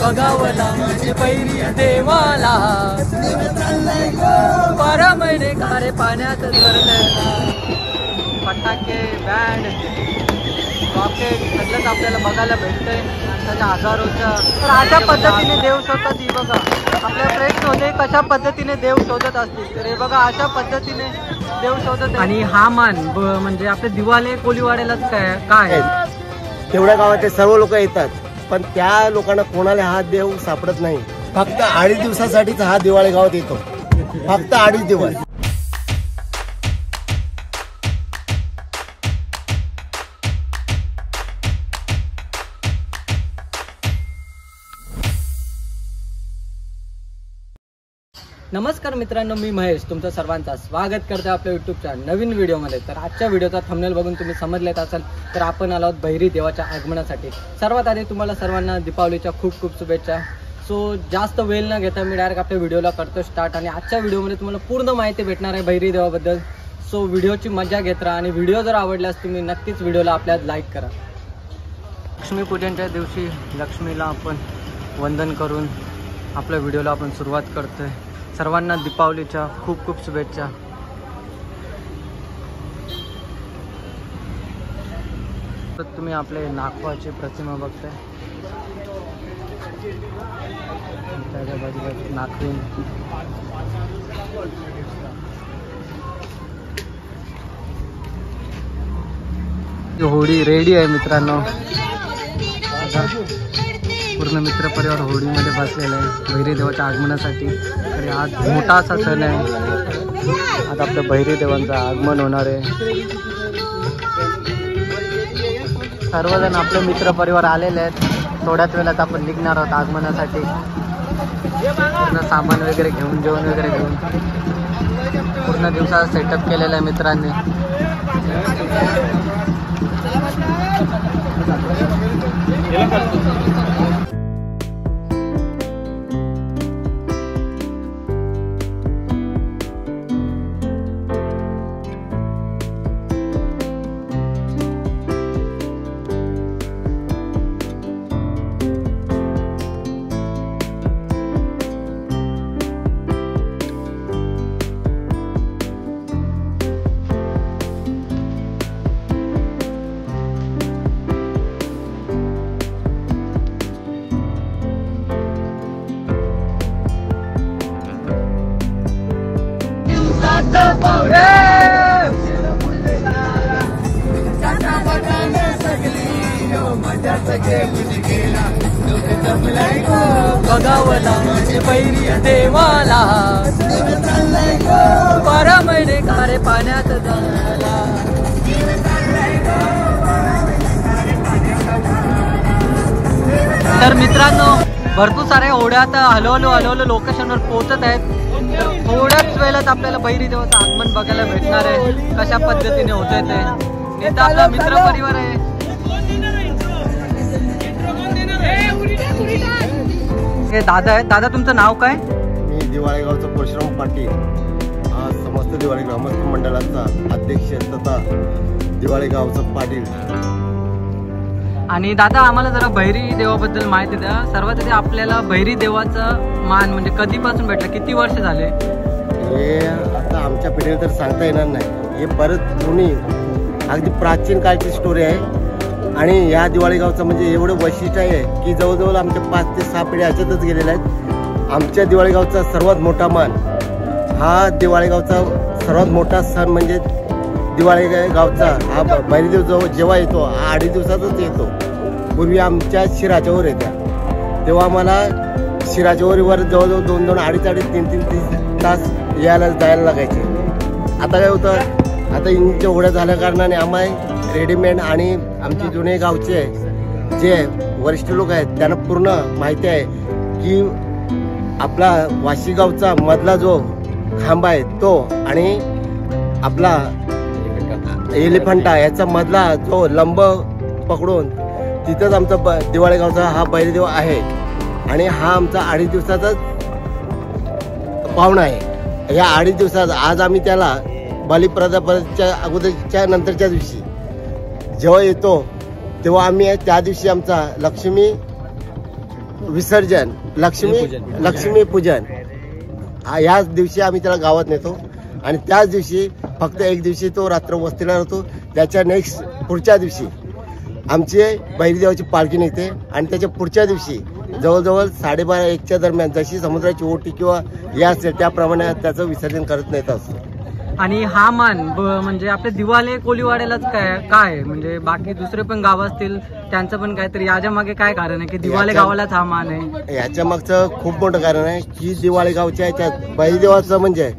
बघावला माझे पैरी देवाला 12 महिने खारे पाण्यात फटाके बँड रॉकेट सगळंच आपल्याला बघायला भेटतंय. त्याच्या हजारोच्या तर अशा पद्धतीने देव शोधतात. ही बघा आपल्या प्रयत्न होते कशा पद्धतीने देव शोधत असतील तर हे बघा अशा पद्धतीने देव शोधत. आणि हा मान म्हणजे आपले दिवाळे कोलीवाड्यालाच काय तेवढ्या गावाचे सर्व लोक येतात पण त्या लोकांना कोणाला हा देव सापडत नाही. फक्त 2.5 दिवसासाठीच हा दिवाळे गावात येतो. फक्त 2.5 दिवस. नमस्कार मित्रांनो, मी महेश तुमचं सर्वांचं स्वागत करतो आपल्या यूट्यूबच्या नवीन व्हिडिओमध्ये. तर आजच्या व्हिडिओचा थंबनेल बघून तुम्ही समजलेत असाल तर आपण आलो आहोत बहिरी देवाच्या आगमनासाठी. सर्वात आधी तुम्हाला सर्वांना दीपावलीच्या खूप खूप शुभेच्छा. सो जास्त वेळ न घेता मी डायरेक्ट आपल्या व्हिडिओला करतो स्टार्ट. आणि आजच्या व्हिडिओमध्ये तुम्हाला पूर्ण माहिती भेटणार आहे बहिरी देवाबद्दल. सो व्हिडिओची मजा घेत राहा आणि व्हिडिओ जर आवडल्यास तुम्ही नक्कीच व्हिडिओला आपल्या लाईक करा. लक्ष्मीपूजनच्या दिवशी लक्ष्मीला आपण वंदन करून आपल्या व्हिडिओला आपण सुरुवात करतोय. सर्वांना दीपावलीच्या खूप खूप शुभेच्छा. तर तुम्ही आपले नागपाची प्रतिमा बघताय. त्याच्या बाजूला नागवीन होळी रेडी आहे मित्रांनो. पूर्ण मित्र परिवार होळीमध्ये बसलेला आहे बहिरी देवाच्या आगमनासाठी. तरी आज मोठा असा सण आहे. आज आपल्या बहिरी देवांचं आगमन होणार आहे. सर्वजण आपले मित्र परिवार आलेले आहेत. थोड्याच वेळात आपण निघणार आहोत आगमनासाठी. पूर्ण सामान वगैरे घेऊन जेवण वगैरे घेऊन पूर्ण दिवसाचा सेटअप केलेला आहे मित्रांनी. बघावला माझे पैरी देवाला 12 महिने खारे पाण्यात झाला. तर मित्रांनो भरपूर सारे होड्या आता हळूहळू लोकेशनवर पोहोचत आहेत. थोड्याच वेळात आपल्याला बहिरी देवाचं आगमन बघायला भेटणार आहे. कशा पद्धतीने होत आहे ते इथं आपला मित्र परिवार आहे. हे दादा आहे. दादा तुमचं नाव काय? मी दिवाळे गावचा परशुराम पाटील. आज समस्त दिवाळे ग्रामस्थ मंडळाचा अध्यक्ष तथा दिवाळे गावचा पाटील. आणि दादा आम्हाला जरा बहिरी देवाबद्दल माहिती द्या. सर्वात आधी आपल्याला बहिरी देवाचं मान म्हणजे कधीपासून भेटलं, किती वर्ष झाले? हे आता आमच्या पिढीला तर सांगता येणार नाही. हे परत जुनी अगदी प्राचीन काळची स्टोरी आहे. आणि या दिवाळे गावचं म्हणजे एवढं वैशिष्ट्य आहे की जवळजवळ आमच्या 5 ते 6 पिढ्या ह्याच्यातच गेलेल्या आहेत. आमच्या दिवाळे गावचा सर्वात मोठा मान हा दिवाळे गावचा सर्वात मोठा सण म्हणजे दिवाळी गावचा हा बहिरी देव जेव्हा येतो हा 2.5 दिवसातच येतो. पूर्वी आमच्या शिराच्यावर येत्या तेव्हा आम्हाला शिराच्यावरीवर जवळजवळ 2-2, 2.5-3 तास यायला जायला लागायचे. आता काय होतं, आता इंजिनच्या होड्या झाल्या कारणाने आम्हाला रेडीमेड आणि आमचे जुने गावचे जे वरिष्ठ लोक आहेत त्यांना पूर्ण माहिती आहे की आपला वाशी गावचा मधला जो खांबा आहे तो आणि आपला एलिफंटा याचा मधला जो लंब पकडून तिथंच आमचा दिवाळे गावचा हा बैलदेव आहे. आणि हा आमचा 2.5 दिवसाचाच पाहुणा आहे. या 2.5 दिवसात आज आम्ही त्याला बलिप्रदाच्या अगोदरच्या नंतरच्या दिवशी जेव्हा येतो तेव्हा आम्ही त्या दिवशी आमचा लक्ष्मी विसर्जन, लक्ष्मी पूजन याच दिवशी आम्ही त्याला गावात नेतो आणि त्याच दिवशी फक्त एक दिवशी तो रात्र वस्तीला राहतो. त्याच्या नेक्स्ट पुढच्या दिवशी आमची बहिरी देवाची पालखी निघते आणि त्याच्या पुढच्या दिवशी जवळजवळ 12:30-1च्या दरम्यान जशी समुद्राची ओटी किंवा हे असेल त्याप्रमाणे त्याचं विसर्जन करत नेत असतो. आणि हा मान म्हणजे आपले दिवाळे कोलीवाड्यालाच काय म्हणजे बाकी दुसरे पण गाव असतील त्यांचं पण काहीतरी याच्या मागे काय कारण आहे की दिवाळे गावालाच हा मान आहे? याच्या मागचं खूप मोठं कारण आहे की दिवाळे गावच्या याच्यात बहिरी देवाचं म्हणजे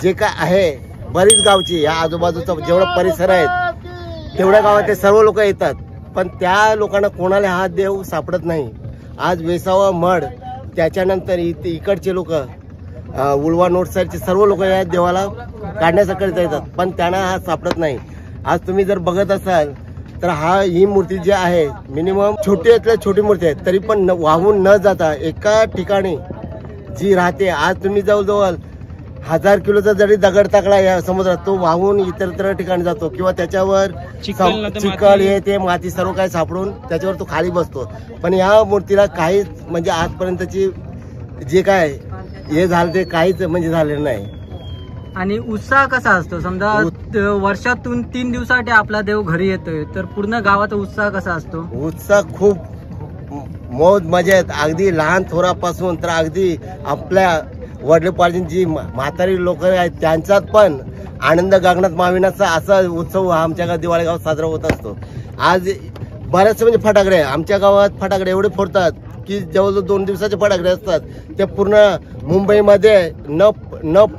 जे काय आहे बरीच गावची या आजूबाजूचा जेवढा परिसर आहेत तेवढ्या गावात ते सर्व लोक येतात, पण त्या लोकांना कोणाला हा देव सापडत नाही. आज वेसावा मड त्याच्यानंतर इकडचे लोक उळवा नोट साईडचे सर्व लोक या देवाला काढण्यासाठी येतात, पण त्यांना हा सापडत नाही. आज तुम्ही जर बघत असाल तर ही मूर्ती जी आहे मिनिमम छोटी छोटी मूर्ती आहे तरी पण वाहून न जाता एका ठिकाणी जी राहते. आज तुम्ही जवळजवळ 1000 किलोचा जरी दगड टाकला या समुद्रात तो वाहून इतर ठिकाणी जातो किंवा त्याच्यावर चिखल हे ते माती सर्व काही सापडून त्याच्यावर तो खाली बसतो. पण या मूर्तीला काहीच म्हणजे आजपर्यंतची जे काय हे झालं ते काहीच म्हणजे झालेलं नाही. आणि उत्साह कसा असतो? समजा वर्षातून 3 दिवसासाठी आपला देव घरी येतोय तर पूर्ण गावाचा उत्साह कसा असतो? उत्साह खूप मौज मजा आहेत. अगदी लहान थोरापासून तर अगदी आपल्या वडलोपार्जित जी म्हातारी लोक आहेत त्यांच्यात पण आनंद गगनात माविनाचा असा उत्सव हा आमच्या गावात दिवाळी गावात साजरा होत असतो. आज बरेचसे म्हणजे फटाकडे आमच्या गावात फटाकडे एवढे फोडतात की जवळजवळ 2 दिवसाचे फटाकडे असतात ते पूर्ण मुंबईमध्ये न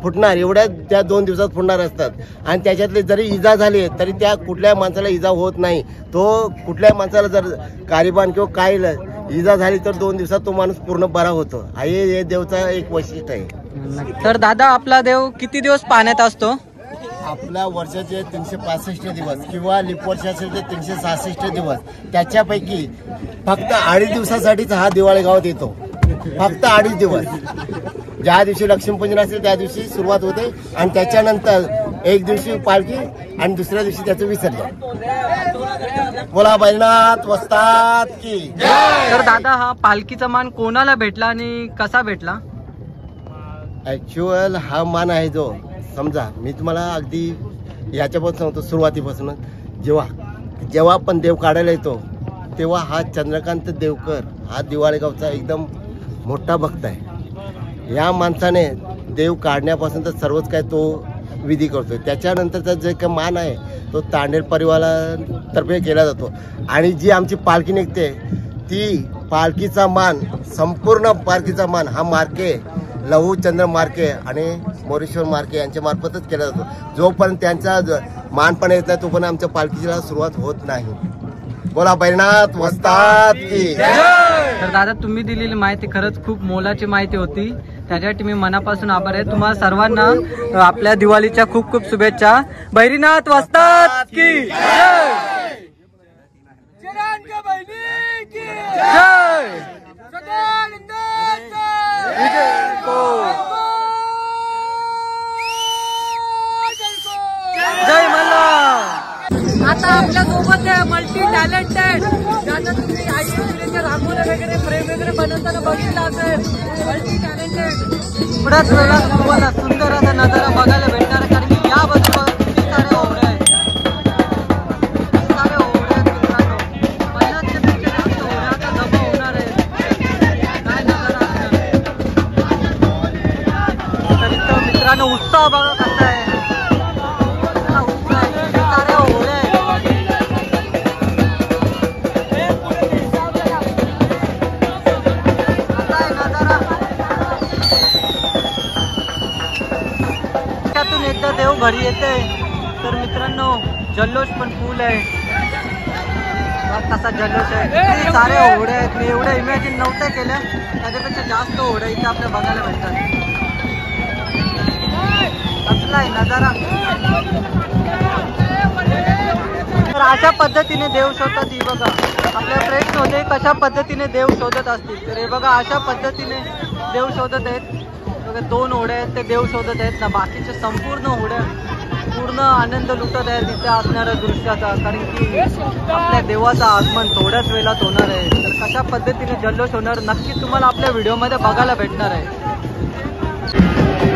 फुटणार एवढ्या त्या 2 दिवसात फुटणार असतात. आणि त्याच्यातले जरी इजा झाली तरी त्या कुठल्या माणसाला इजा होत नाही. तो कुठल्या माणसाला जर कारीबान किंवा काय इजा झाली तर 2 दिवसात तो माणूस पूर्ण बरा होतो. हे देवचा एक वैशिष्ट्य आहे. तर दादा आपला देव किती दिवस पाण्यात असतो? आपल्या वर्षाचे 365 दिवस किंवा लिप वर्ष असेल ते 366 दिवस त्याच्यापैकी फक्त 2.5 दिवसासाठीच हा दिवाळी गावात येतो. फक्त 2.5 दिवस. ज्या दिवशी लक्ष्मीपूजन असेल त्या दिवशी सुरुवात होते आणि त्याच्यानंतर एक दिवशी पालखी आणि दुसऱ्या दिवशी त्याचं विसर्जन. बोला बैजनाथ वस्ताद की. तर दादा हा पालखीचा मान कोणाला भेटला आणि कसा भेटला? ऍक्च्युअल हा मान आहे जो समजा मी तुम्हाला अगदी याच्यापासून सांगतो सुरुवातीपासूनच जेव्हा आपण देव काढायला येतो तेव्हा हा चंद्रकांत देवकर हा दिवाळी गावचा एकदम मोठा भक्त आहे. या माणसाने देव काढण्यापासून तर सर्वच काय तो विधी करतोय. त्याच्यानंतरचा जे काही मान आहे तो तांडेल परिवारातर्फे केला जातो. आणि जी आमची पालखी निघते ती पालखीचा मान संपूर्ण पालखीचा मान हा मार्के लहू चंद्र मार्के आणि मोरेश्वर मार्के यांच्या मार्फतच केला जातो. जोपर्यंत त्यांचा मानपण येत नाही तोपर्यंत आमच्या पालखीला सुरुवात होत नाही. बोला बैजनाथ वस्ताद की. तर दादा तुम्ही दिलेली माहिती खरंच खूप मोलाची माहिती होती, त्याच्यासाठी मी मनापासून आभार आहे. तुम्हाला सर्वांना आपल्या दिवाळीच्या खूप खूप शुभेच्छा. बैरीनाथ वस्ताद की जय. जय मल्हार. आता आपल्या सोबत मल्टी टॅलेंटेड ज्यांना तुम्ही आईच्या रांगोळ्या वगैरे फ्रेम वगैरे बनवताना बघितलं असेल, मल्टी टॅलेंटेड पुढ्याच वेळेला तुम्हाला सुंदर असा नजारा बघायला भेटणार आहे. कारण की या बाजूला किती सारे ओढे आहेत, किती सारे ओढे आहेत मित्रांनो. पहिल्याच्या पेक्षा जास्त ओढ्याचा जमा होणार आहे. काय नजारा असणार. तर इथं मित्रांनो उत्साह बघा कसा आहे. एकदा देव घरी येते तर मित्रांनो जल्लोष पण फुल आहे. कसा जल्लोष आहे, किती सारे ओढे आहेत. मी एवढ्या इमॅजिन नव्हत्या केल्या, त्याच्यापेक्षा जास्त ओढे इथे आपल्याला बघायला भेटतात. कसला आहे नजारा. तर अशा पद्धतीने देव शोधतात. ही बघा आपल्या प्रश्न होते कशा पद्धतीने देव शोधत असतील, तर हे बघा अशा पद्धतीने देव शोधत आहेत. बघा 2 ओढ्या आहेत ते देव शोधत आहेत ना, बाकीचे संपूर्ण ओढ्या पूर्ण आनंद लुटत आहेत इथे असणाऱ्या दृश्याचा. कारण की आपल्या देवाचं आगमन थोड्याच वेळात होणार आहे. तर कशा पद्धतीने जल्लोष होणार नक्की तुम्हाला आपल्या व्हिडिओमध्ये बघायला भेटणार आहे.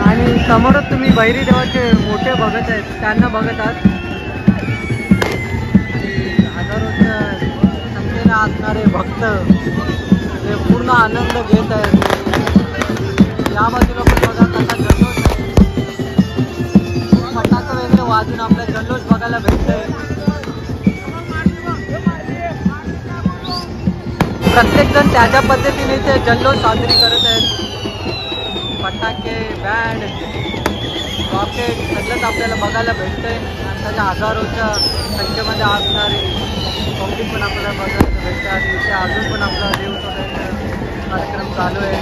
आणि समोरच तुम्ही भैरी देवाचे मोठे बघत आहेत, त्यांना बघत आहात. हजारोच्या संख्येने असणारे भक्त ते पूर्ण आनंद घेत आहेत. या बाजूला पण बघा कसा जल्लोष आहे. फटाके वगैरे वाजून आपला जल्लोष बघायला भेटतोय. प्रत्येक जण त्याच्या पद्धतीने ते जल्लोष साजरी करत आहेत. फटाके, बँड, रॉकेट सगळंच आपल्याला बघायला भेटतंय. आणि त्याच्या हजारोच्या संख्येमध्ये असणारी पब्लिक पण आपल्याला बघायला भेटते. आणि इथे अजून पण आपला देव सोडायचा कार्यक्रम चालू आहे.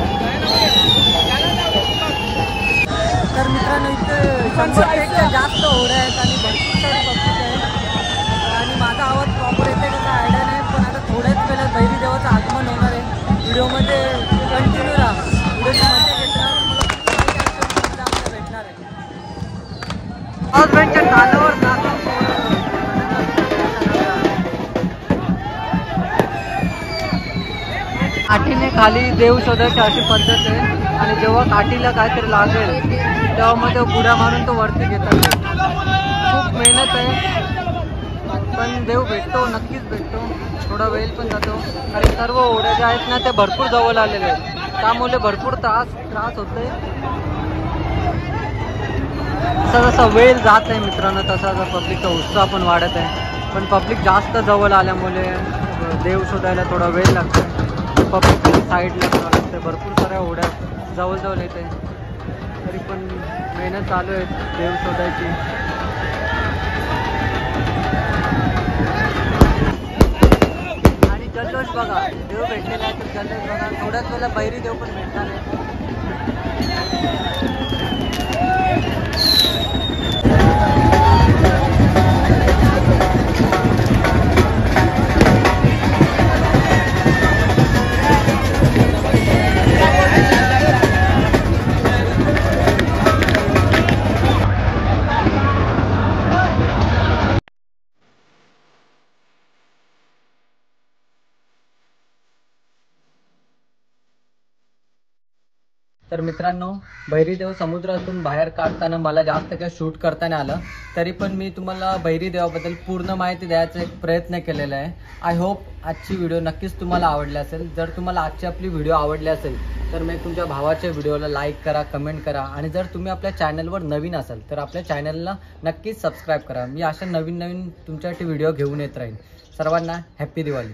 तर मित्रांनो इथे 100पेक्षा जास्त होड्या आहेत आणि भरपूर सारे पब्लिक आहे. आणि माझा आवाज प्रॉपर येते का आयडिया नाही, पण आता थोड्याच वेळात भैरी देवाचं आगमन होणार आहे. व्हिडिओमध्ये कंटिन्यू राहा. व्हिडिओची मजा घेत राहा. तुम्हाला आपल्याला भेटणार आहे. हजबंडच्या तालावर नाचून काठीने खाली देव शोधायची अशी पद्धत आहे. आणि जेव्हा काठीला काहीतरी लागेल तेव्हा मग तो बुड्या मारून तो वरती घेतात. खूप मेहनत आहे, पण देव भेटतो, नक्कीच भेटतो. थोडा वेळ पण जातो. आणि सर्व ओढ्या ज्या आहेत ना ते भरपूर जवळ आलेले आहेत, त्यामुळे भरपूर त्रास होतोय. जसा जसा वेळ जात आहे मित्रांनो तसा जसा पब्लिकचा उत्साह पण वाढत आहे. पण पब्लिक जास्त जवळ आल्यामुळे देव शोधायला थोडा वेळ लागतो. पब्लिक साईडला करावं लागतं. भरपूर साऱ्या ओढ्या जवळजवळ येते, तरी पण मेहनत चालू आहे देव शोधायची. आणि जल्लोष बघा, देव भेटलेला आहे तर जल्लोष बघा. थोड्याच वेळेला भैरी देव पण भेटणार आहे. तर मित्रांनो, भैरीदेव समुद्रातून बाहेर काढताना मला जास्त काही शूट करता नाही आलं, तरी पण मी तुम्हाला भैरीदेवाबद्दल पूर्ण माहिती द्यायचा एक प्रयत्न केलेला आहे. आय होप आजची व्हिडिओ नक्कीच तुम्हाला आवडली असेल. जर तुम्हाला आजची आपली व्हिडिओ आवडली असेल तर मी तुमच्या भावाच्या व्हिडिओला लाईक करा, कमेंट करा. आणि जर तुम्ही आपल्या चॅनलवर नवीन असाल तर आपल्या चॅनलला नक्कीच सबस्क्राईब करा. मी अशा नवीन तुमच्यासाठी व्हिडिओ घेऊन येत राहीन. सर्वांना हॅप्पी दिवाळी.